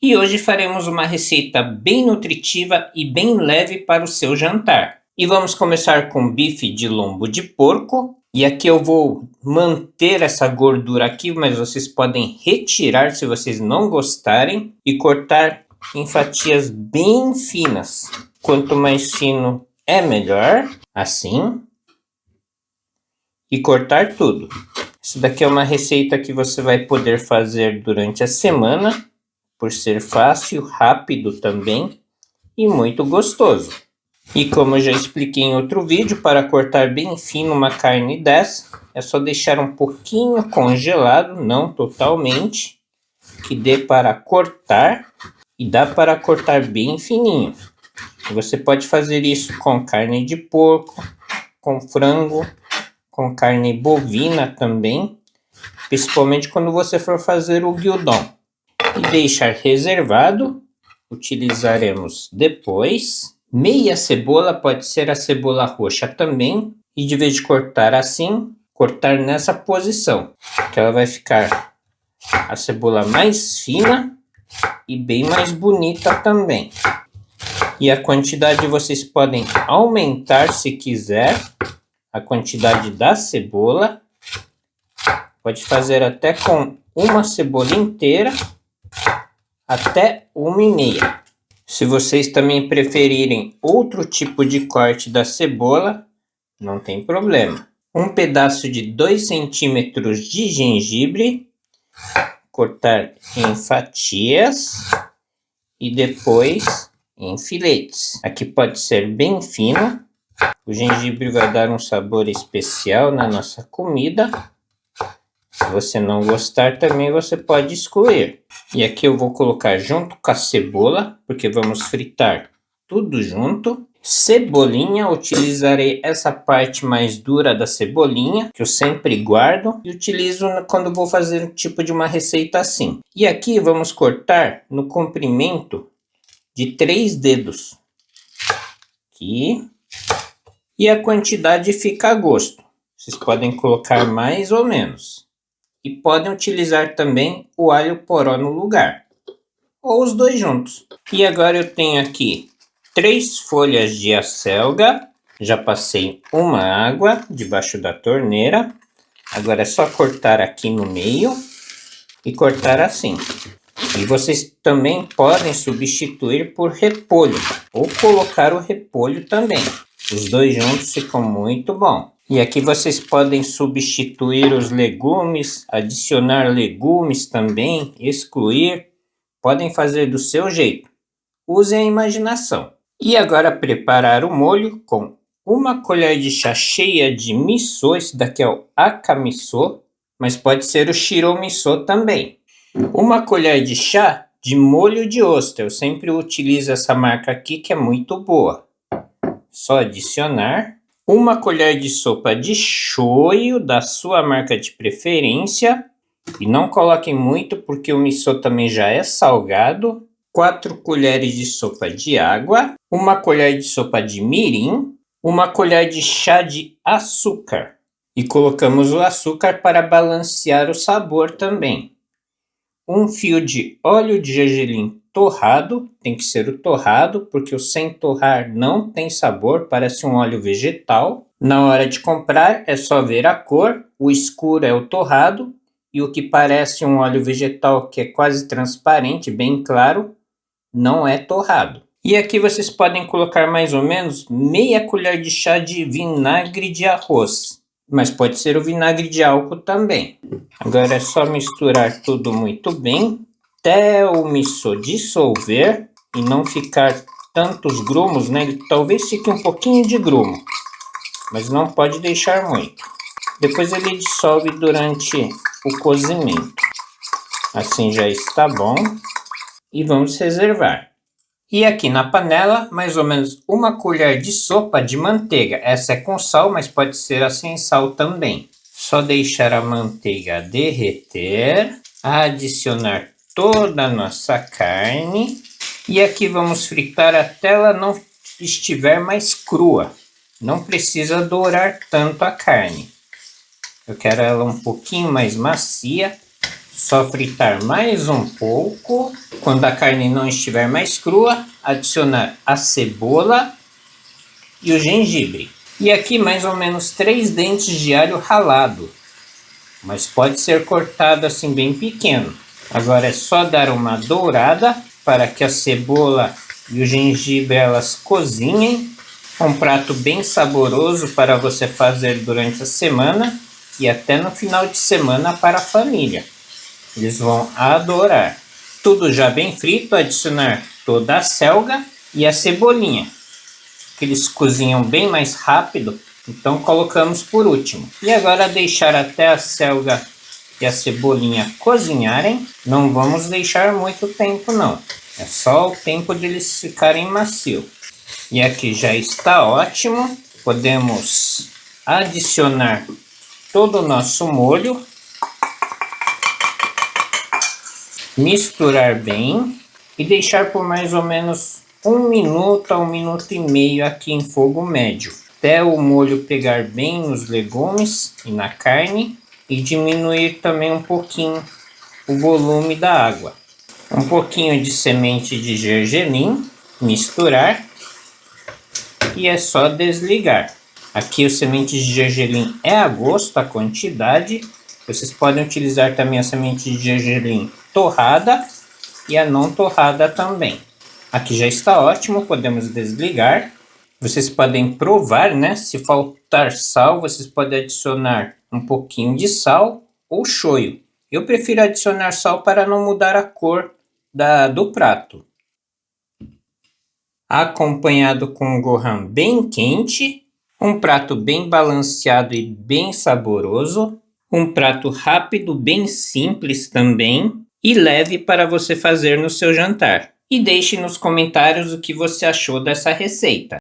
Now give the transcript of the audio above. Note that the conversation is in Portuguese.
E hoje faremos uma receita bem nutritiva e bem leve para o seu jantar. E vamos começar com bife de lombo de porco. E aqui eu vou manter essa gordura aqui, mas vocês podem retirar se vocês não gostarem e cortar em fatias bem finas. Quanto mais fino é melhor, assim. E cortar tudo. Isso daqui é uma receita que você vai poder fazer durante a semana, por ser fácil, rápido também e muito gostoso. E como eu já expliquei em outro vídeo, para cortar bem fino uma carne dessa, é só deixar um pouquinho congelado, não totalmente, que dê para cortar e dá para cortar bem fininho. Você pode fazer isso com carne de porco, com frango, com carne bovina também, principalmente quando você for fazer o gyudon. E deixar reservado, utilizaremos depois. Meia cebola, pode ser a cebola roxa também, e de vez de cortar assim, cortar nessa posição, que ela vai ficar a cebola mais fina e bem mais bonita também. E a quantidade vocês podem aumentar se quiser, a quantidade da cebola. Pode fazer até com uma cebola inteira, até 1,5. Se vocês também preferirem outro tipo de corte da cebola, não tem problema. Um pedaço de 2 centímetros de gengibre, cortar em fatias e depois em filetes. Aqui pode ser bem fino. O gengibre vai dar um sabor especial na nossa comida. Se você não gostar também, você pode excluir. E aqui eu vou colocar junto com a cebola, porque vamos fritar tudo junto. Cebolinha, utilizarei essa parte mais dura da cebolinha, que eu sempre guardo. E utilizo quando vou fazer um tipo de uma receita assim. E aqui vamos cortar no comprimento de 3 dedos. Aqui. E a quantidade fica a gosto. Vocês podem colocar mais ou menos. E podem utilizar também o alho poró no lugar, ou os dois juntos. E agora eu tenho aqui 3 folhas de acelga, já passei uma água debaixo da torneira. Agora é só cortar aqui no meio e cortar assim. E vocês também podem substituir por repolho, ou colocar o repolho também. Os dois juntos ficam muito bom. E aqui vocês podem substituir os legumes, adicionar legumes também, excluir. Podem fazer do seu jeito. Usem a imaginação. E agora preparar o molho com 1 colher de chá cheia de miso. Esse daqui é o akamiso, mas pode ser o shiromiso também. 1 colher de chá de molho de ostra. Eu sempre utilizo essa marca aqui que é muito boa. Só adicionar. 1 colher de sopa de shoyu, da sua marca de preferência. E não coloquem muito, porque o miso também já é salgado. 4 colheres de sopa de água. 1 colher de sopa de mirim. 1 colher de chá de açúcar. E colocamos o açúcar para balancear o sabor também. 1 fio de óleo de gergelim torrado, tem que ser o torrado, porque o sem torrar não tem sabor, parece um óleo vegetal. Na hora de comprar é só ver a cor, o escuro é o torrado e o que parece um óleo vegetal que é quase transparente, bem claro, não é torrado. E aqui vocês podem colocar mais ou menos meia colher de chá de vinagre de arroz, mas pode ser o vinagre de álcool também. Agora é só misturar tudo muito bem, até o miso dissolver e não ficar tantos grumos, né? Ele talvez fique um pouquinho de grumo, mas não pode deixar muito. Depois ele dissolve durante o cozimento. Assim já está bom. E vamos reservar. E aqui na panela, mais ou menos 1 colher de sopa de manteiga. Essa é com sal, mas pode ser a sem sal também. Só deixar a manteiga derreter, adicionar toda a nossa carne. E aqui vamos fritar até ela não estiver mais crua. Não precisa dourar tanto a carne. Eu quero ela um pouquinho mais macia, Só fritar mais um pouco. Quando a carne não estiver mais crua, adicionar a cebola e o gengibre. E aqui mais ou menos 3 dentes de alho ralado, mas pode ser cortado assim bem pequeno. Agora é só dar uma dourada para que a cebola e o gengibre elas cozinhem. Um prato bem saboroso para você fazer durante a semana e até no final de semana para a família. Eles vão adorar. Tudo já bem frito, adicionar toda a selga e a cebolinha, que eles cozinham bem mais rápido, então colocamos por último. E agora deixar até a selga e a cebolinha cozinharem. Não vamos deixar muito tempo não, é só o tempo de eles ficarem macio. E aqui já está ótimo, podemos adicionar todo o nosso molho, misturar bem e deixar por mais ou menos 1 minuto a 1 minuto e meio aqui em fogo médio, até o molho pegar bem nos legumes e na carne e diminuir também um pouquinho o volume da água. Um pouquinho de semente de gergelim, misturar e é só desligar. Aqui o semente de gergelim é a gosto, a quantidade. Vocês podem utilizar também a semente de gergelim torrada e a não torrada também. Aqui já está ótimo, podemos desligar. Vocês podem provar, né? Se faltar sal, vocês podem adicionar um pouquinho de sal ou shoyu. Eu prefiro adicionar sal para não mudar a cor do prato. Acompanhado com um gohan bem quente, um prato bem balanceado e bem saboroso, um prato rápido, bem simples também e leve para você fazer no seu jantar. E deixe nos comentários o que você achou dessa receita.